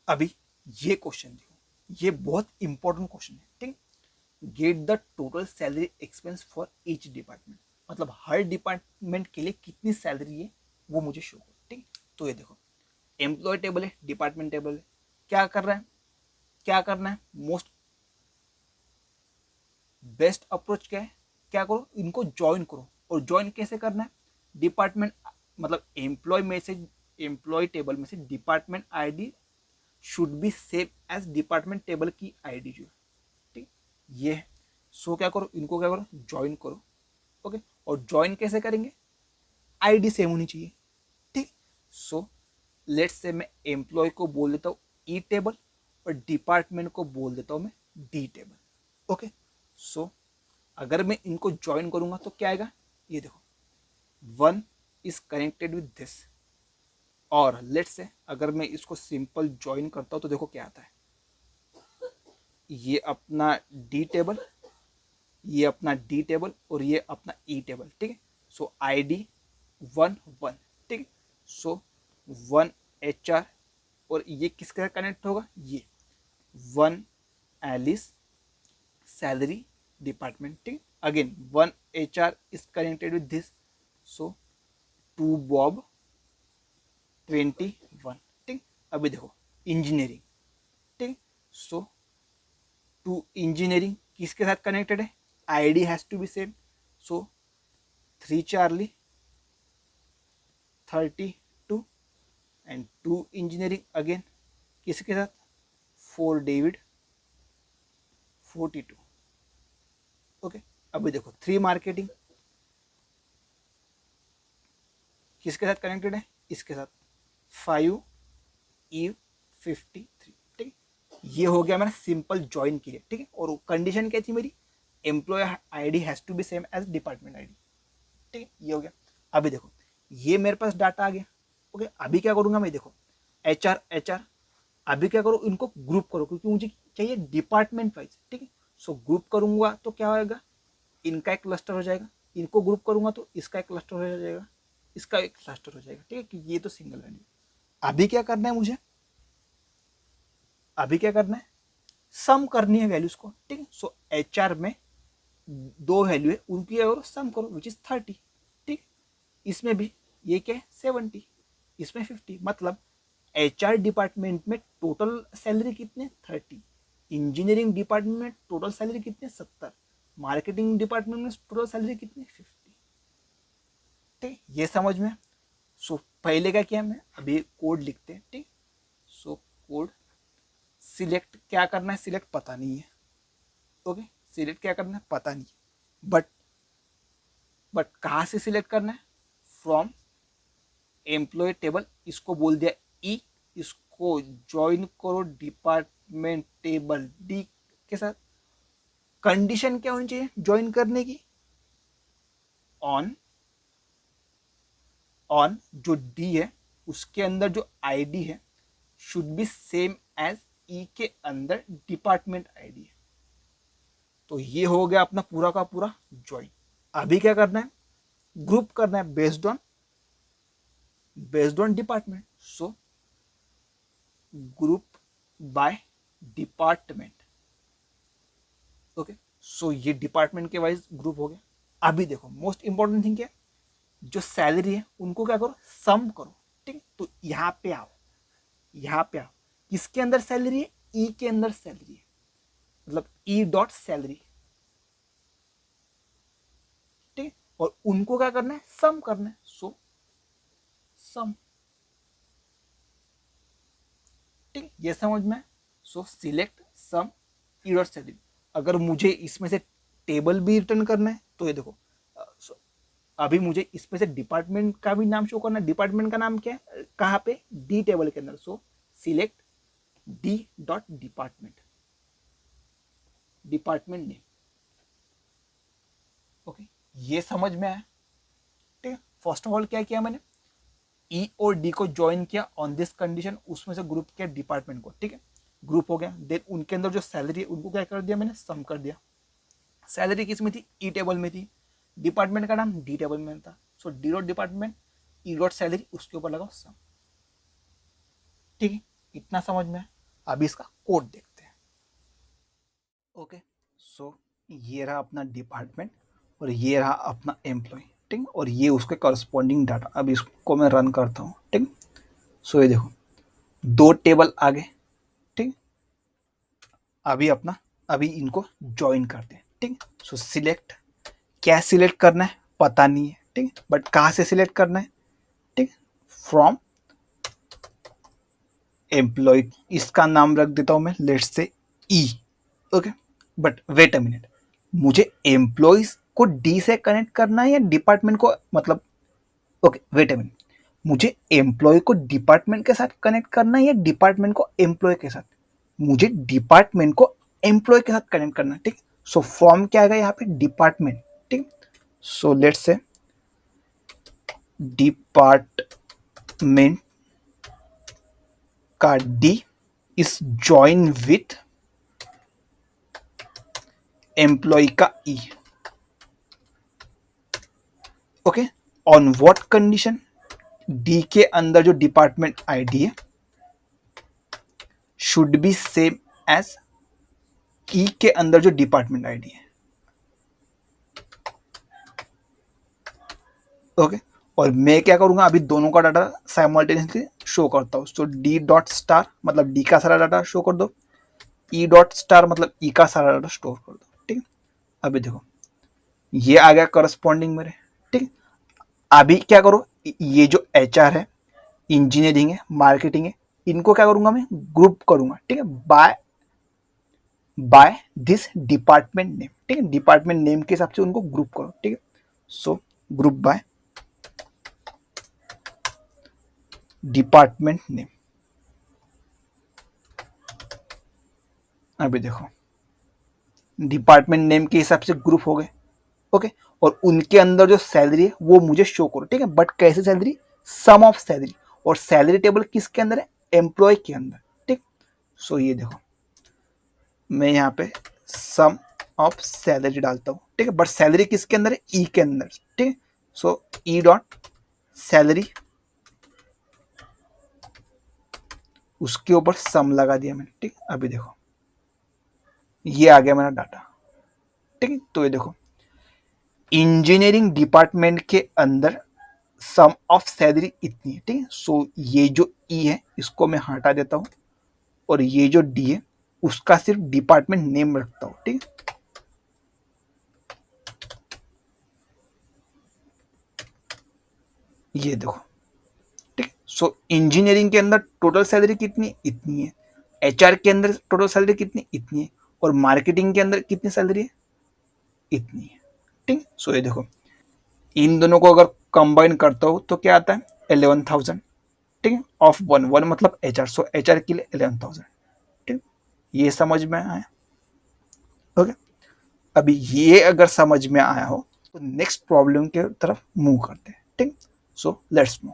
अभी ये क्वेश्चन देखो, ये बहुत इंपॉर्टेंट क्वेश्चन है, ठीक। Get the total salary expense for each department, मतलब हर डिपार्टमेंट के लिए कितनी सैलरी है वो मुझे शो करो, ठीक। तो ये देखो, एम्प्लॉय टेबल है, डिपार्टमेंट टेबल है, क्या कर रहा है, क्या करना है, मोस्ट बेस्ट अप्रोच क्या है, क्या करो, इनको ज्वाइन करो। और ज्वाइन कैसे करना है, डिपार्टमेंट मतलब एम्प्लॉय में से, एम्प्लॉय टेबल में से department ID should be same as department table की आईडी जो है, ठीक, ये है। सो क्या करो, इनको क्या करो, ज्वाइन करो, ओके। और ज्वाइन कैसे करेंगे, आईडी सेम होनी चाहिए, ठीक। सो लेट्स से मैं एम्प्लॉय को बोल देता हूँ ई टेबल और डिपार्टमेंट को बोल देता हूँ मैं डी टेबल, ओके। सो अगर मैं इनको ज्वाइन करूंगा तो क्या आएगा, ये देखो, one is connected with this. और लेट्स से अगर मैं इसको सिंपल ज्वाइन करता हूं तो देखो क्या आता है, ये अपना डी टेबल, ये अपना डी टेबल और ये अपना ई टेबल, ठीक है। सो आई डी 1 1, ठीक है। सो 1 HR और ये किसके साथ कनेक्ट होगा, ये 1 एलिस सैलरी डिपार्टमेंट, ठीक। Again 1 HR is connected with this, so 2 Bob 21, ठीक। अभी देखो इंजीनियरिंग, ठीक। सो 2 इंजीनियरिंग किसके साथ कनेक्टेड है, ID has to be same, so 3 Charlie 32 and 2 engineering again किसके साथ, 4 David 42, ओके। अभी देखो 3 मार्केटिंग किसके साथ कनेक्टेड है, इसके साथ 5 Eve 53, ठीक। ये हो गया मेरा सिंपल ज्वाइन के लिए, ठीक है। और कंडीशन क्या थी मेरी, employee ID has to be same as department ID, ठीक है। ये हो गया। अभी देखो ये मेरे पास डाटा आ गया, ओके। अभी क्या करूंगा मैं, देखो HR अभी क्या करो, इनको ग्रुप करो क्योंकि मुझे चाहिए डिपार्टमेंट वाइज, ठीक है। सो ग्रुप करूंगा तो क्या होगा, इनका एक क्लस्टर हो जाएगा, इनको ग्रुप करूंगा तो इसका एक क्लस्टर हो जाएगा, इसका एक क्लस्टर हो जाएगा, ठीक है, क्योंकि ये तो सिंगल वैल्यू। अभी क्या करना है मुझे, अभी क्या करना है, सम करनी है वैल्यूज को, ठीक है। सो HR में 2 वैल्यू है, उनकी और सम करो विच इज 30, ठीक। इसमें भी ये क्या है 70, इसमें 50, मतलब HR डिपार्टमेंट में टोटल सैलरी कितने 30, इंजीनियरिंग डिपार्टमेंट में टोटल सैलरी कितने 70, मार्केटिंग डिपार्टमेंट में टोटल सैलरी कितने 50, ठीक। ये समझ में। सो पहले क्या किया मैं, अभी कोड लिखते हैं, ठीक। सो कोड सिलेक्ट क्या करना है, सिलेक्ट पता नहीं है, ओके। सिलेक्ट क्या करना है पता नहीं है, बट कहाँ से सिलेक्ट करना है, फ्रॉम एम्प्लॉय टेबल, इसको बोल दिया ई, इसको ज्वाइन करो डिपार्टमेंट टेबल डी के साथ। कंडीशन क्या होनी चाहिए ज्वाइन करने की, ऑन जो डी है उसके अंदर जो आईडी है should be same as E के अंदर डिपार्टमेंट आईडी है। तो ये हो गया अपना पूरा का पूरा ज्वाइन। अभी क्या करना है, ग्रुप करना है based on department. So group by department, okay. So ये डिपार्टमेंट के वाइज ग्रुप हो गया। अभी देखो मोस्ट इंपॉर्टेंट थिंग क्या है, जो सैलरी है उनको क्या करो, सम करो, ठीक। तो यहां पे आओ, यहां पे आओ, किसके अंदर सैलरी है, ई के अंदर सैलरी है, मतलब ई डॉट सैलरी, ठीक। और उनको क्या करना है, सम करना है, सो सम, ठीक। ये समझ में। सो सिलेक्ट सम ई डॉट सैलरी। अगर मुझे इसमें से टेबल भी रिटर्न करना है तो ये देखो, अभी मुझे इसमें से डिपार्टमेंट का भी नाम शो करना है। डिपार्टमेंट का नाम क्या है, कहाँ पे, डी टेबल के अंदर। सो select D dot department, department name, okay. ये समझ में आया, ठीक है। फर्स्ट ऑफ ऑल क्या किया मैंने, ई और डी को ज्वाइन किया ऑन दिस कंडीशन, उसमें से ग्रुप किया डिपार्टमेंट को, ठीक है। ग्रुप हो गया, देन उनके अंदर जो सैलरी है उनको क्या कर दिया मैंने, सम कर दिया। सैलरी किस में थी, ई टेबल में थी, डिपार्टमेंट का नाम डी टेबल में था। So D dot department E dot salary, उसके ऊपर लगाओ सम, ठीक है। इतना समझ में। अभी इसका कोड देखते हैं। ओके, सो ये रहा अपना डिपार्टमेंट और ये रहा अपना एम्प्लॉय, ठीक, और ये उसके करस्पॉन्डिंग डाटा। अब इसको मैं रन करता हूँ, ठीक। सो ये देखो 2 टेबल आ गए, ठीक। अभी इनको ज्वाइन करते हैं, ठीक। सो सिलेक्ट, क्या सिलेक्ट करना है पता नहीं है, ठीक, बट कहाँ से सिलेक्ट करना है, ठीक, फ्रॉम एम्प्लॉय। इसका नाम रख देता हूं मैं, let's say E. Okay, but wait a minute, मुझे एम्प्लॉयज को डी से कनेक्ट करना है या डिपार्टमेंट को, मतलब ओके वेट अ मिनट, मुझे एम्प्लॉय को डिपार्टमेंट के साथ कनेक्ट करना है या डिपार्टमेंट को एम्प्लॉय के साथ? मुझे डिपार्टमेंट को एम्प्लॉय के साथ कनेक्ट करना है, ठीक। सो फॉर्म क्या आएगा यहाँ पे, डिपार्टमेंट, ठीक। सो लेट्स से डिपार्टमेंट का D is join with employee का E. Okay, on what condition, D के अंदर जो डिपार्टमेंट आईडी है should be same as E के अंदर जो डिपार्टमेंट आईडी है। ओके, और मैं क्या करूंगा, अभी दोनों का डाटा साइमल्टेनियसली शो करता हूं। सो डी डॉट स्टार मतलब डी का सारा डाटा शो कर दो, ई डॉट स्टार मतलब ई का सारा डाटा स्टोर कर दो, ठीक। अभी देखो ये आ गया करस्पॉन्डिंग मेरे, ठीक। अभी क्या करो, ये जो एचआर है, इंजीनियरिंग है, मार्केटिंग है, इनको क्या करूंगा मैं, ग्रुप करूंगा, ठीक है, बाय दिस डिपार्टमेंट नेम, ठीक है, डिपार्टमेंट नेम के हिसाब से उनको ग्रुप करो, ठीक है। सो ग्रुप बाय डिपार्टमेंट नेम। अभी देखो डिपार्टमेंट नेम के हिसाब से ग्रुप हो गए, ओके, और उनके अंदर जो सैलरी है वो मुझे शो करो, ठीक है, बट कैसे सैलरी, सम ऑफ सैलरी, और सैलरी टेबल किसके अंदर है, एम्प्लॉय के अंदर, ठीक। सो ये देखो मैं यहाँ पे सम ऑफ सैलरी डालता हूँ, ठीक है, बट सैलरी किसके अंदर है, ई के अंदर, ठीक है। सो ई डॉट सैलरी, उसके ऊपर सम लगा दिया मैंने, ठीक। अभी देखो ये आ गया मेरा डाटा, ठीक है। तो ये देखो इंजीनियरिंग डिपार्टमेंट के अंदर सम ऑफ सैलरी इतनी है, ठीक है। सो ये जो ई है इसको मैं हटा देता हूँ और ये जो डी है उसका सिर्फ डिपार्टमेंट नेम रखता हूँ, ठीक है। ये देखो, ठीक। सो इंजीनियरिंग के अंदर टोटल सैलरी कितनी, इतनी है, एचआर के अंदर टोटल सैलरी कितनी, इतनी है, और मार्केटिंग के अंदर कितनी सैलरी है, इतनी है, ठीक। सो ये देखो इन दोनों को अगर कंबाइन करता हूँ तो क्या आता है, 11,000, ठीक है, ऑफ वन, वन मतलब एचआर, सो एचआर के लिए 11,000, ठीक। ये समझ में आया, ओके। अभी ये अगर समझ में आया हो तो नेक्स्ट प्रॉब्लम के तरफ मूव करते हैं, ठीक। So let's move.